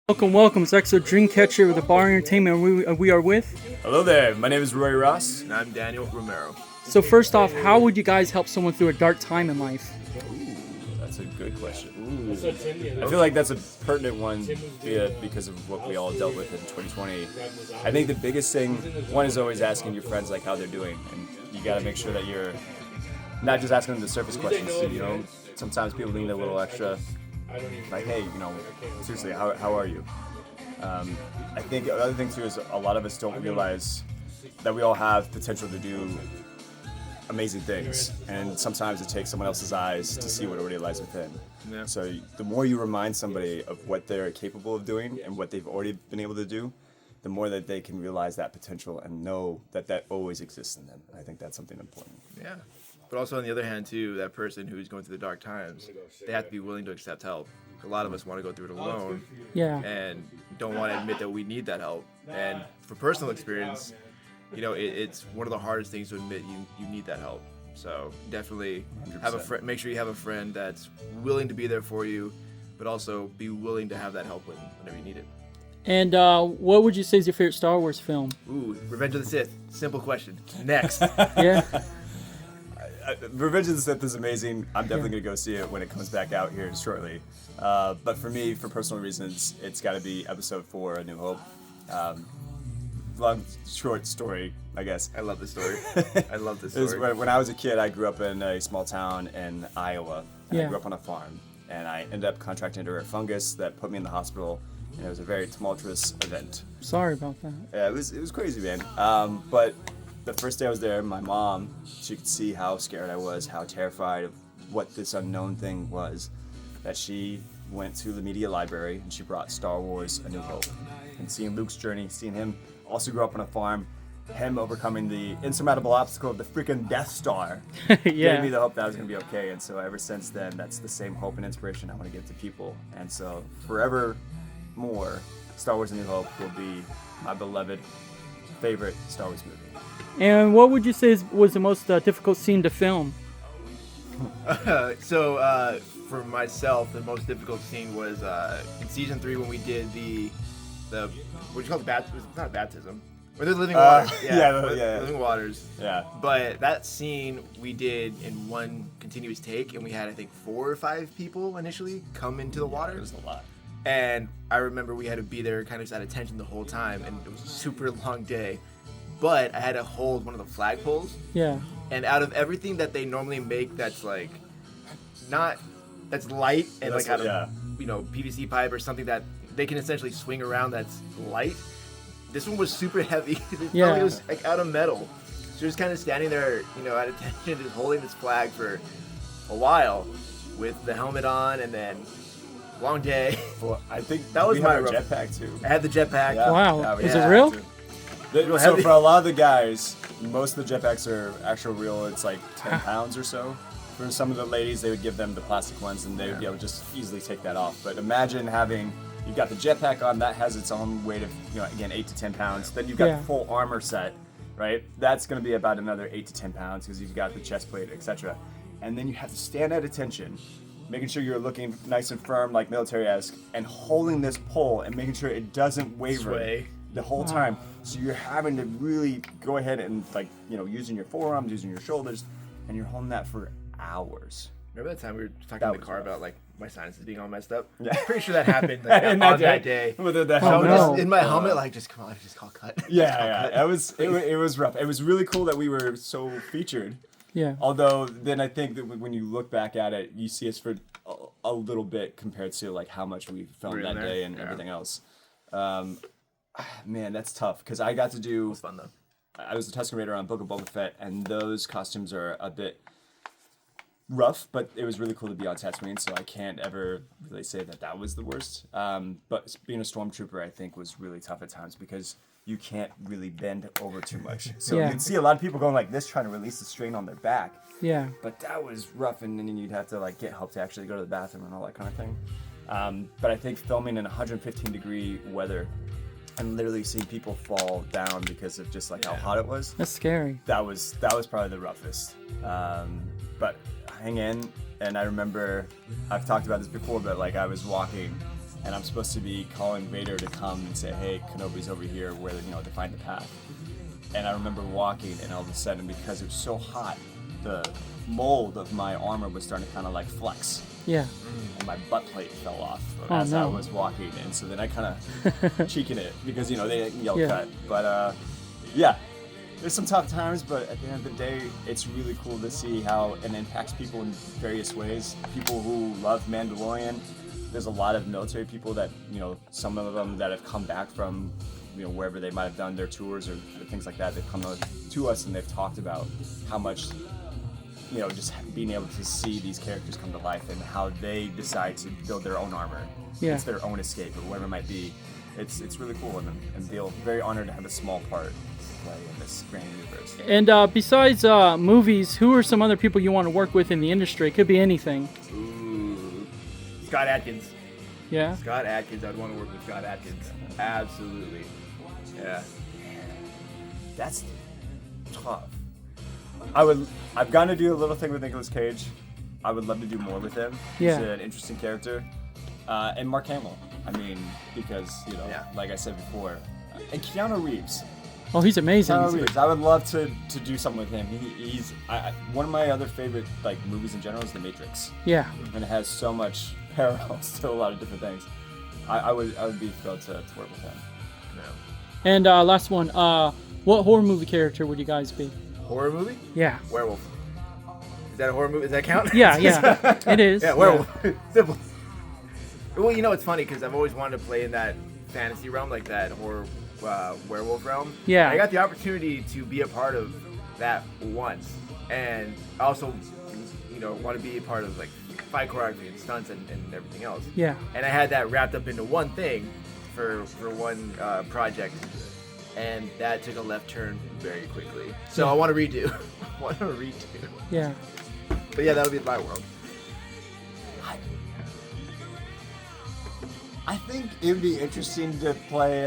Welcome. It's XO Dreamcatcher with the Bar Entertainment. We are with. Hello there. My name is Rory Ross. And I'm Daniel Romero. So first off, how would you guys help someone through a dark time in life? Ooh, that's a good question. I feel like that's a pertinent one because of what we all dealt with in 2020. I think the biggest thing, one is always asking your friends like how they're doing, and you got to make sure that you're not just asking them the surface questions. So, sometimes people need a little extra. Like, hey, seriously, how are you? I think the other thing too is a lot of us don't realize that we all have potential to do amazing things, and sometimes it takes someone else's eyes to see what already lies within. Yeah. So the more you remind somebody of what they're capable of doing and what they've already been able to do, the more that they can realize that potential and know that that always exists in them. I think that's something important. Yeah. But also on the other hand too, that person who's going through the dark times, they have to be willing to accept help. A lot of us want to go through it alone, and don't want to admit that we need that help. And for personal experience, it's one of the hardest things to admit you need that help. So definitely 100%. Have a friend. Make sure you have a friend that's willing to be there for you, but also be willing to have that help whenever you need it. And what would you say is your favorite Star Wars film? Ooh, Revenge of the Sith. Simple question. Next. Yeah. Revenge of the Sith is amazing. I'm definitely going to go see it when it comes back out here shortly. But for me, for personal reasons, it's got to be Episode 4, A New Hope. Long, short story, I guess. I love this story. When I was a kid, I grew up in a small town in Iowa. And I grew up on a farm. And I ended up contracting a rare fungus that put me in the hospital. And it was a very tumultuous event. Sorry about that. Yeah, it was crazy, man. But the first day I was there, my mom, she could see how scared I was, how terrified of what this unknown thing was, that she went to the media library and she brought Star Wars A New Hope. And seeing Luke's journey, seeing him also grow up on a farm, him overcoming the insurmountable obstacle of the freaking Death Star, gave me the hope that I was going to be okay. And so ever since then, that's the same hope and inspiration I want to give to people. And so forever more, Star Wars A New Hope will be my beloved favorite Star Wars movie. And what would you say was the most difficult scene to film? For myself, the most difficult scene was in season 3 when we did the what do you call it? It's not baptism. Or the living waters. Living waters. Yeah. But that scene we did in one continuous take, and we had I think 4 or 5 people initially come into the water. It was a lot. And I remember we had to be there kind of at attention the whole time, and it was a super long day. But I had to hold one of the flagpoles. Yeah. And out of everything that they normally make that's like that's light and like out of PVC pipe or something that they can essentially swing around that's light, this one was super heavy. It was like out of metal. So just kind of standing there, at attention, just holding this flag for a while with the helmet on, and then long day. Well, I think that was my jetpack too. I had the jetpack. Yeah. Wow. Is it real? So for a lot of the guys, most of the jetpacks are actual real. It's like 10 pounds or so. For some of the ladies, they would give them the plastic ones, and they would be able to just easily take that off. But imagine you've got the jetpack on, that has its own weight of, again, 8 to 10 pounds. Then you've got the full armor set, right? That's going to be about another 8 to 10 pounds because you've got the chest plate, etc. And then you have to stand at attention, making sure you're looking nice and firm, like military-esque, and holding this pole and making sure it doesn't waver the whole time. So you're having to really go ahead and using your forearms, using your shoulders, and you're holding that for hours. Remember that time we were talking in the car about my sinuses being all messed up? Yeah. I'm pretty sure that happened on that day. With the helmet. Just in my helmet, just come on, just call cut. Yeah. It was rough. It was really cool that we were so featured. Yeah. Although then I think that when you look back at it, you see us for a little bit compared to how much we filmed that day and everything else. Man, that's tough because I got to do. It was fun though. I was the Tusken Raider on Book of Boba Fett, and those costumes are a bit rough, but it was really cool to be on Tatooine, so I can't ever really say that was the worst. But being a stormtrooper, I think, was really tough at times because you can't really bend over too much. So you'd see a lot of people going like this, trying to release the strain on their back. Yeah. But that was rough, and then you'd have to get help to actually go to the bathroom and all that kind of thing. But I think filming in 115-degree weather and literally seeing people fall down because of just how hot it was. That's scary. That was probably the roughest. But hang in, and I remember I've talked about this before, but I was walking and I'm supposed to be calling Vader to come and say, hey, Kenobi's over here, where to find the path. And I remember walking, and all of a sudden, because it was so hot, the mold of my armor was starting to kind of like flex. Yeah. And my butt plate fell off as I was walking, and so then I kind of cheeking it because they yell cut. But yeah, there's some tough times, but at the end of the day, it's really cool to see how it impacts people in various ways. People who love Mandalorian. There's a lot of military people that some of them that have come back from wherever they might have done their tours or things like that. They've come to us and they've talked about how much. Just being able to see these characters come to life and how they decide to build their own armor. Yeah. It's their own escape or whatever it might be. It's really cool and feel very honored to have a small part to play in this grand universe. And besides movies, who are some other people you want to work with in the industry? It could be anything. Ooh. Scott Adkins. Yeah? Scott Adkins. I'd want to work with Scott Adkins. Absolutely. Yeah. That's tough. I've gotten to do a little thing with Nicolas Cage. I would love to do more with him. Yeah. He's an interesting character. And Mark Hamill. I mean, because, like I said before. And Keanu Reeves. Oh, he's amazing. Keanu Reeves. I would love to do something with him. He's one of my other favorite movies in general is The Matrix. Yeah. And it has so much parallels to a lot of different things. I would be thrilled to work with him. Yeah. And last one. What horror movie character would you guys be? Horror movie? Yeah. Werewolf. Is that a horror movie? Does that count? Yeah, it is. Yeah, werewolf. Simple. Well, it's funny because I've always wanted to play in that fantasy realm, like that horror werewolf realm. Yeah. I got the opportunity to be a part of that once, and also, want to be a part of fight choreography and stunts and everything else. Yeah. And I had that wrapped up into one thing for one project. And that took a left turn very quickly. So I want to redo. Yeah. But yeah, that'll be my world. I think it would be interesting to play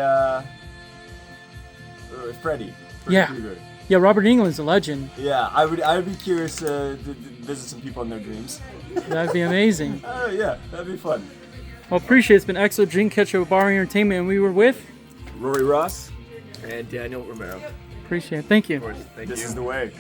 Freddy. Yeah. Krueger. Yeah, Robert Englund's a legend. Yeah, I would be curious to visit some people in their dreams. That'd be amazing. Yeah, that'd be fun. Well, appreciate it. It's been excellent Dreamcatcher with Bar Entertainment, and we were with Rory Ross. And Daniel Romero. Appreciate it. Thank you. Of course. Thank you. This is the way.